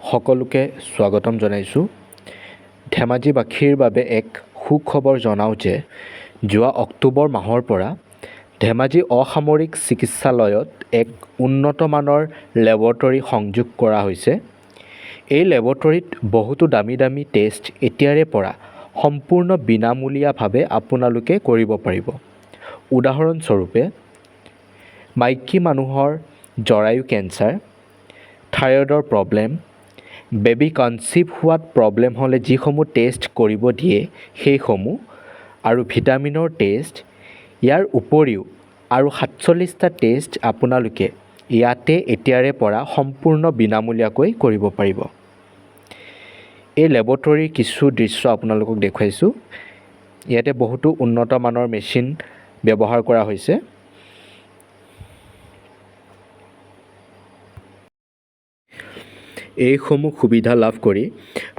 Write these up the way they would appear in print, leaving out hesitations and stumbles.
সকলোকে স্বাগতম জনাইছোঁ। ধেমাজিবাসীৰ বাবে এক সুখবৰ জনাওঁ যে যোৱা অক্টোবৰ মাহৰ পৰা ধেমাজি অসামৰিক চিকিৎসালয়ত এক উন্নতমানৰ লেবৰেটৰী সংযোগ কৰা হৈছে। এই লেবৰেটৰীত বহুতো দামী টেষ্ট এতিয়াৰে পৰা সম্পূৰ্ণ বিনামূলীয়াভাৱে আপোনালোকে কৰিব পাৰিব। উদাহৰণস্বৰূপে মাইকী মানুহৰ জৰায়ু কেঞ্চাৰ, থাইৰয়ডৰ প্ৰব্লেম, বেবী কনচিভ হোৱাত প্ৰব্লেম হ'লে যিসমূহ টেষ্ট কৰিব দিয়ে সেইসমূহ আৰু ভিটামিনৰ টেষ্ট। ইয়াৰ উপৰিও আৰু 47টা টেষ্ট আপোনালোকে ইয়াতে এতিয়াৰে পৰা সম্পূৰ্ণ বিনামূলীয়াকৈ কৰিব পাৰিব। এই লেবৰেটৰীৰ কিছু দৃশ্য আপোনালোকক দেখুৱাইছোঁ। ইয়াতে বহুতো উন্নতমানৰ মেচিন ব্যৱহাৰ কৰা হৈছে। এইসমূহ সুবিধা লাভ কৰি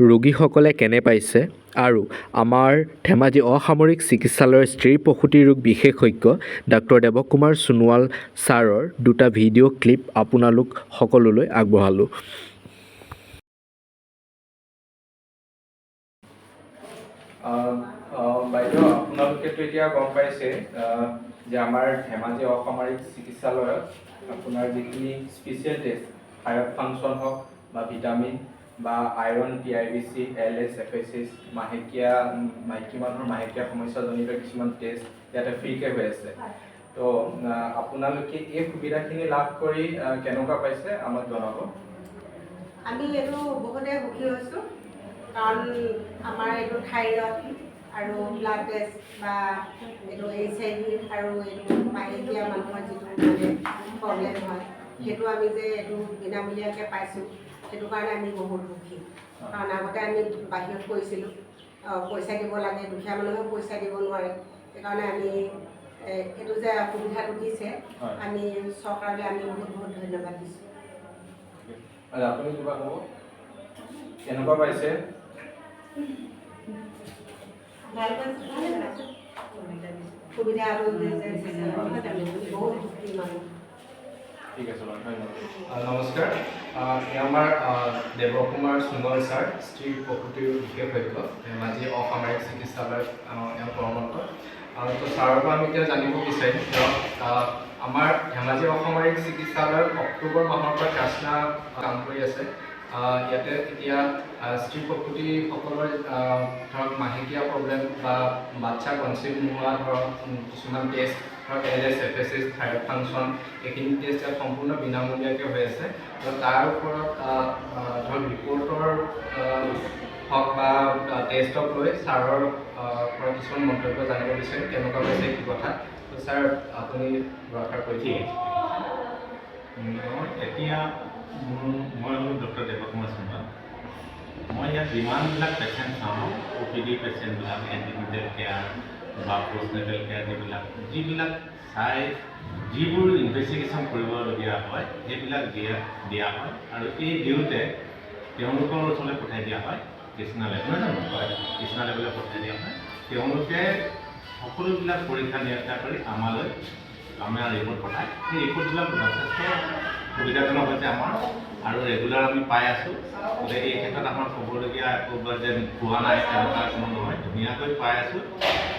ৰোগীসকলে কেনে পাইছে আৰু আমাৰ ধেমাজি অসামৰিক চিকিৎসালয়ৰ স্ত্ৰী প্ৰসূতি ৰোগ বিশেষজ্ঞ ডাক্তৰ দেৱকুমাৰ সোণোৱাল ছাৰৰ দুটা ভিডিঅ' ক্লিপ আপোনালোক সকলোলৈ আগবঢ়ালোঁ। বাইদেউ, আপোনালোকেতো এতিয়া গম পাইছে যে আমাৰ ধেমাজি অসামৰিক চিকিৎসালয়ত আপোনাৰ যিখিনি স্পেচিয়েল টেষ্ট, থাইৰয়ড ফাংচন হওক বা ভিটামিন বা আইৰণ, PIBC, LS, FSH, মাইকী মানুহৰ মাহেকীয়া সমস্যাজনিত কিছুমান টেষ্ট ইয়াতে ফ্ৰীকৈ হৈ আছে। তো আপোনালোকে এই সুবিধাখিনি লাভ কৰি কেনেকুৱা পাইছে আমাক জনাব। আমি এইটো বহুতে সুখী হৈছোঁ, কাৰণ আমাৰ এইটো থাইৰয়ড আৰু ব্লাড টেষ্ট বা এইটো HIV আৰু এইটো মাহেকীয়া মানুহৰ যিটো প্ৰব্লেম হয় সেইটো আমি যে এইটো বিনামূলীয়াকৈ পাইছোঁ, সেইটো কাৰণে আমি বহুত সুখী। কাৰণ আগতে আমি বাহিৰত কৰিছিলোঁ, পইচা দিব লাগে, দুখীয়া মানুহে পইচা দিব নোৱাৰে। সেইকাৰণে আমি এইটো যে সুবিধাটো দিছে, আমি চৰকাৰলৈ আমি বহুত ধন্যবাদ দিছোঁ। আপুনি কিবা ক'ব? কেনেকুৱা পাইছে? ভাল পাইছোঁ, সুবিধা আৰু বহুত সুখী মানুহ। ঠিক আছে বাৰু, ধন্যবাদ। নমস্কাৰ, আমাৰ দেৱকুমাৰ সোণোৱাল ছাৰ, স্ত্ৰী প্ৰসূতি বিশেষজ্ঞ, ধেমাজি অসামৰিক চিকিৎসালয়ত কৰ্মৰত। তো ছাৰৰ পৰা আমি এতিয়া জানিব বিচাৰিম আমাৰ ধেমাজি অসামৰিক চিকিৎসালয়ত অক্টোবৰ মাহৰ পৰা কাছনা কাম কৰি আছে। ইয়াতে এতিয়া স্ত্ৰী প্ৰসূতিসকলৰ ধৰক মাহেকীয়া প্ৰব্লেম বা বাচ্ছা কনচিভ নোহোৱা ধৰক কিছুমান টেষ্ট, ধৰক LS, FSH, থাইৰয়ড ফাংচন, এইখিনি টেষ্ট ইয়াত সম্পূৰ্ণ বিনামূলীয়াকৈ হৈ আছে। তো তাৰ ওপৰত ধৰক ৰিপৰ্টৰ হওক বা টেষ্টক লৈ ছাৰৰ পৰা কিছুমান মন্তব্য জানিব বিচাৰিম, কেনেকুৱা পাইছে কি কথা। তো ছাৰ, আপুনি দুআষাৰ কৈ দিয়ে। এতিয়া মই হ'লোঁ ডক্টৰ দেৱকুমাৰ সোণোৱাল। মই ইয়াত যিমানবিলাক পেচেণ্ট চাওঁ, OPD পেচেণ্টবিলাক, এণ্টিনেটেল কেয়াৰ বা পষ্টনেটেল কেয়াৰ, যিবিলাক চাই যিবোৰ ইনভেষ্টিগেশ্যন কৰিবলগীয়া হয় সেইবিলাক দিয়া হয় আৰু এই দিওঁতে তেওঁলোকৰ ওচৰলৈ পঠাই দিয়া হয় কৃষ্ণা লেব, কৃষ্ণা লেবলৈ পঠাই দিয়া হয়। তেওঁলোকে সকলোবিলাক পৰীক্ষা নিৰীক্ষা কৰি আমাৰ ৰিপৰ্ট পঠায়। সেই ৰিপৰ্টবিলাক যথেষ্ট সুবিধাজনক হৈছে আমাৰ আৰু ৰেগুলাৰ আমি পাই আছোঁ। গতিকে এই ক্ষেত্ৰত আমাৰ ক'বলগীয়া একো যেন পোৱা নাই তেনেকুৱা কোনো নহয়, ধুনীয়াকৈ পাই আছোঁ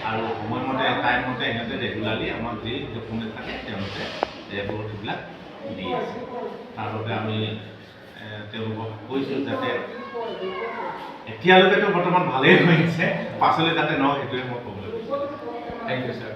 আৰু সময়মতে টাইমমতে সিহঁতে ৰেগুলাৰলি আমাক যি ডকুমেণ্ট থাকে তেওঁলোকে ৰেপৰ্টবিলাক দি আছে। তাৰ বাবে আমি তেওঁলোকক কৈছোঁ যাতে এতিয়ালৈকেতো বৰ্তমান ভালেই হৈ আছে, পাছলৈ যাতে নহওক সেইটোৱে মই ক'বলৈ বিচাৰিছোঁ। Thank you sir.